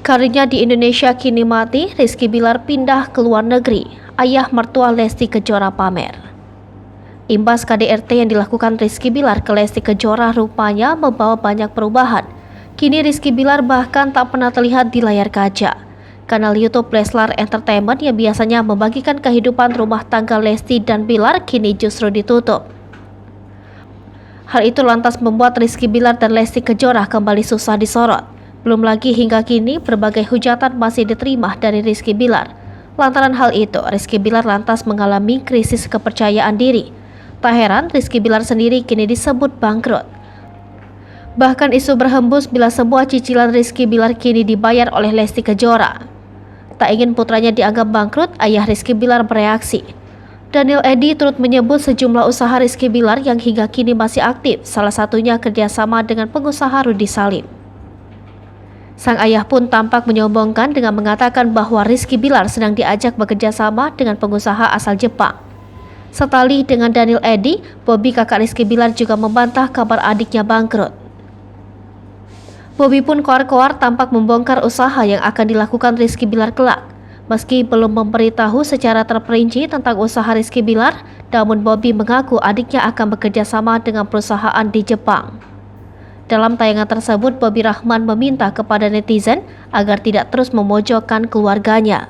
Karirnya di Indonesia kini mati, Rizky Bilar pindah ke luar negeri. Ayah mertua Lesti Kejora pamer. Imbas KDRT yang dilakukan Rizky Bilar ke Lesti Kejora rupanya membawa banyak perubahan. Kini Rizky Bilar bahkan tak pernah terlihat di layar kaca. Kanal YouTube Leslar Entertainment yang biasanya membagikan kehidupan rumah tangga Lesti dan Bilar kini justru ditutup. Hal itu lantas membuat Rizky Bilar dan Lesti Kejora kembali susah disorot. Belum lagi hingga kini berbagai hujatan masih diterima dari Rizky Bilar. Lantaran hal itu, Rizky Bilar lantas mengalami krisis kepercayaan diri. Tak heran Rizky Bilar sendiri kini disebut bangkrut. Bahkan isu berhembus bila sebuah cicilan Rizky Bilar kini dibayar oleh Lesti Kejora. Tak ingin putranya dianggap bangkrut, ayah Rizky Bilar bereaksi. Daniel Eddy turut menyebut sejumlah usaha Rizky Bilar yang hingga kini masih aktif, salah satunya kerjasama dengan pengusaha Rudy Salim. Sang ayah pun tampak menyombongkan dengan mengatakan bahwa Rizky Bilar sedang diajak bekerja sama dengan pengusaha asal Jepang. Setali dengan Daniel Eddy, Bobby kakak Rizky Bilar juga membantah kabar adiknya bangkrut. Bobby pun koar-koar tampak membongkar usaha yang akan dilakukan Rizky Bilar kelak. Meski belum memberitahu secara terperinci tentang usaha Rizky Bilar, namun Bobby mengaku adiknya akan bekerja sama dengan perusahaan di Jepang. Dalam tayangan tersebut, Bobby Rahman meminta kepada netizen agar tidak terus memojokkan keluarganya.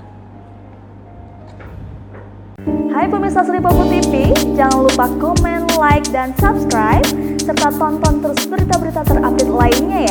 Hai pemirsa Sri Popo TV, jangan lupa komen, like, dan subscribe, serta tonton terus berita-berita terupdate lainnya ya.